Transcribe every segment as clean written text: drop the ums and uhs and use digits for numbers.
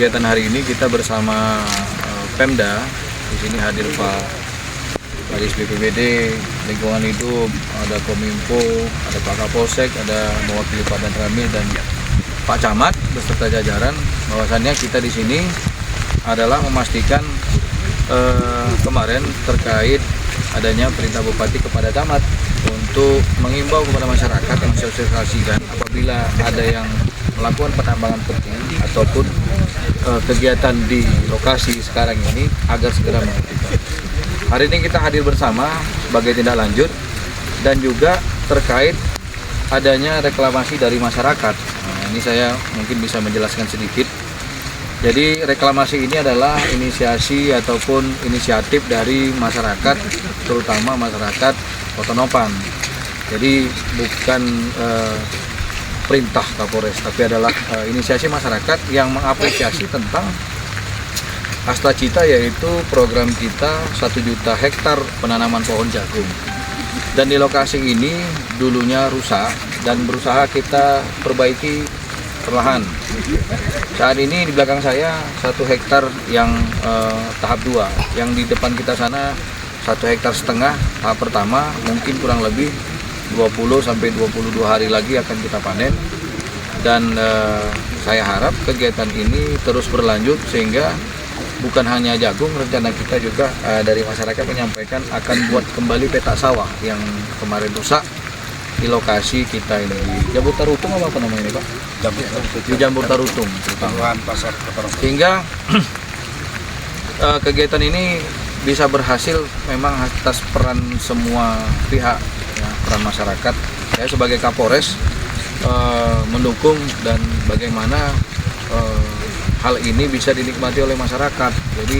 kegiatan hari ini kita bersama Pemda. Di sini hadir Pak Kadis BPBD, Lingkungan Hidup, ada Kominfo, ada Pak Kapolsek, ada mewakili Pak Danramil dan Pak Camat beserta jajaran. Bahwasannya kita di sini adalah memastikan kemarin terkait adanya perintah Bupati kepada Camat untuk mengimbau kepada masyarakat yang mensosialisasikan apabila ada yang melakukan penambangan penting ataupun kegiatan di lokasi sekarang ini agar segera menghentikan. Hari ini kita hadir bersama sebagai tindak lanjut dan juga terkait adanya reklamasi dari masyarakat. Nah, ini saya mungkin bisa menjelaskan sedikit. Jadi reklamasi ini adalah inisiasi ataupun inisiatif dari masyarakat, terutama masyarakat Kota Nopan. Jadi bukan perintah Kapolres, tapi adalah inisiasi masyarakat yang mengapresiasi tentang Asta Cita, yaitu program kita 1 juta hektar penanaman pohon jagung. Dan di lokasi ini dulunya rusak dan berusaha kita perbaiki perlahan. Saat ini di belakang saya 1 hektar yang tahap 2, yang di depan kita sana 1,5 hektar tahap pertama, mungkin kurang lebih 20 sampai 22 hari lagi akan kita panen. Dan saya harap kegiatan ini terus berlanjut sehingga bukan hanya jagung, rencana kita juga dari masyarakat menyampaikan akan buat kembali peta sawah yang kemarin rusak di lokasi kita ini di Jambur Tarutung, apa namanya ini Pak? Di Jambur Tarutung, pasar. sehingga kegiatan ini bisa berhasil memang atas peran semua pihak, ya, peran masyarakat. Saya sebagai Kapolres mendukung dan bagaimana hal ini bisa dinikmati oleh masyarakat. Jadi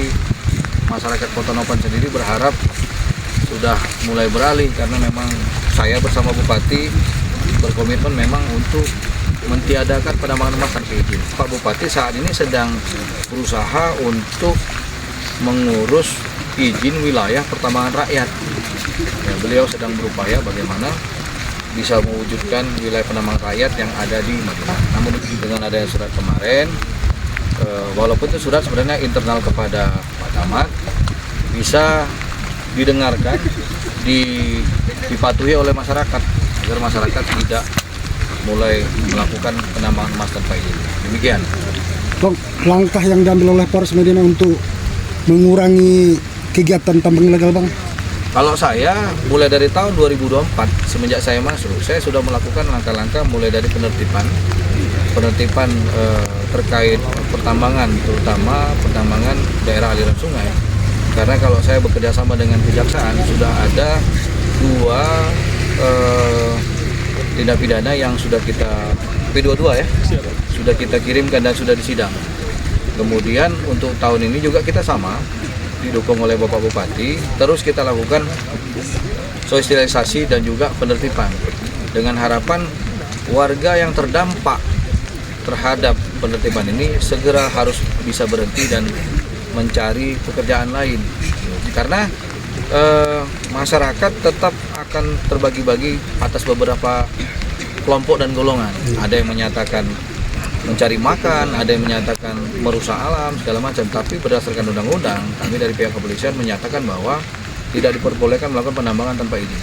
masyarakat Kota Nopan sendiri berharap sudah mulai beralih karena memang saya bersama Bupati berkomitmen memang untuk mentiadakan penambangan emas tanpa izin. Pak Bupati saat ini sedang berusaha untuk mengurus izin wilayah pertambangan rakyat. Ya, beliau sedang berupaya bagaimana bisa mewujudkan wilayah penambangan rakyat yang ada di Madinah. Namun dengan adanya surat kemarin, walaupun itu surat sebenarnya internal kepada Pak Camat, bisa didengarkan, dipatuhi oleh masyarakat agar masyarakat tidak mulai melakukan penambangan emas tanpa izin. Demikian. Bang, langkah yang diambil oleh Polres Madinah untuk mengurangi kegiatan tambang ilegal, Bang? Kalau saya mulai dari tahun 2024 semenjak saya masuk, saya sudah melakukan langkah-langkah mulai dari penertiban terkait pertambangan, terutama pertambangan daerah aliran sungai. Karena kalau saya bekerja sama dengan kejaksaan, sudah ada 2 tindak pidana yang sudah kita P22 ya, sudah kita kirimkan dan sudah disidang. Kemudian untuk tahun ini juga kita sama, didukung oleh Bapak Bupati, terus kita lakukan sosialisasi dan juga penertiban dengan harapan warga yang terdampak terhadap penertiban ini segera harus bisa berhenti dan mencari pekerjaan lain, karena masyarakat tetap akan terbagi-bagi atas beberapa kelompok dan golongan. Ada yang menyatakan mencari makan, ada yang menyatakan merusak alam, segala macam. Tapi berdasarkan undang-undang, kami dari pihak kepolisian menyatakan bahwa tidak diperbolehkan melakukan penambangan tanpa izin.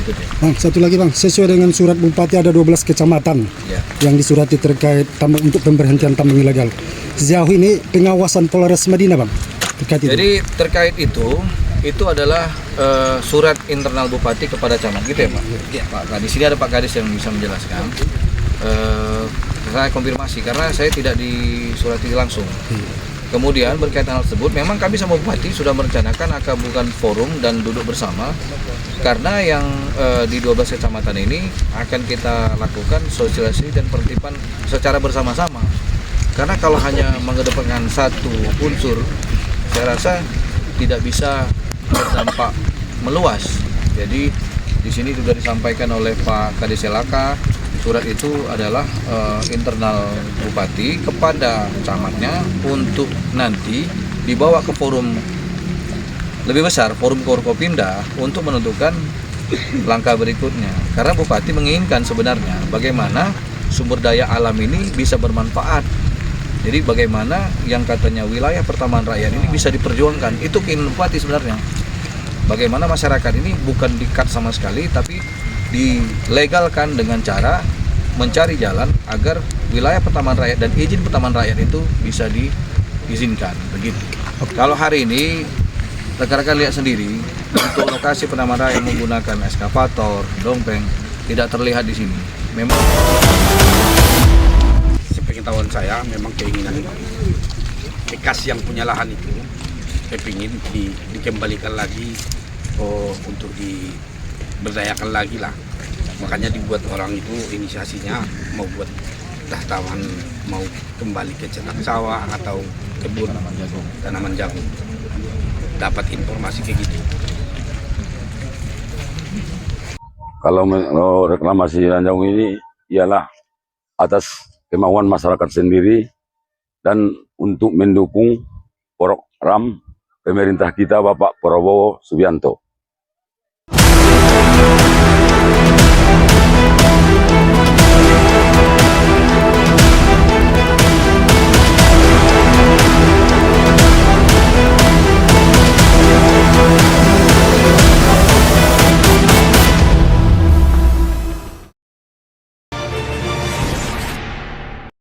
Gitu deh. Bang, satu lagi Bang, sesuai dengan surat Bupati ada 12 kecamatan Ya. yang disurati terkait tambang untuk pemberhentian tambang ilegal. Sejauh ini pengawasan Polres Madinah, Bang, terkait itu. Jadi terkait itu adalah surat internal Bupati kepada Camat, gitu ya Pak? Ya, Pak Kadis. Di sini ada Pak Kadis yang bisa menjelaskan. Saya konfirmasi karena saya tidak disurati langsung. Kemudian berkaitan hal tersebut, memang kami sama Bupati sudah merencanakan akan bukan forum dan duduk bersama, karena yang di 12 kecamatan ini akan kita lakukan sosialisasi dan penertiban secara bersama-sama. Karena kalau hanya mengedepankan satu unsur, saya rasa tidak bisa berdampak meluas. Jadi di sini sudah disampaikan oleh Pak Kadis Selaka. Surat itu adalah internal Bupati kepada camatnya untuk nanti dibawa ke forum lebih besar, forum Forkopimda, untuk menentukan langkah berikutnya. Karena Bupati menginginkan sebenarnya bagaimana sumber daya alam ini bisa bermanfaat Jadi bagaimana yang katanya wilayah pertamanan rakyat ini bisa diperjuangkan, itu keinginan bupati sebenarnya. Bagaimana masyarakat ini bukan di-cut sama sekali, tapi dilegalkan dengan cara mencari jalan agar wilayah pertamanan rakyat dan izin pertamanan rakyat itu bisa diizinkan, begitu. Kalau hari ini rekan-rekan lihat sendiri, untuk lokasi penamaran rakyat menggunakan eskavator, dompeng, tidak terlihat di sini. Memang sepengetahuan saya memang keinginan bekas yang punya lahan itu kepingin dikembalikan lagi untuk diberdayakan lagi lah. Makanya dibuat orang itu inisiasinya mau buat taman, mau kembali ke cetak sawah atau kebun tanaman jagung. Dapat informasi kayak gitu. Kalau reklamasi lahan jagung ini ialah atas kemauan masyarakat sendiri dan untuk mendukung program pemerintah kita Bapak Prabowo Subianto.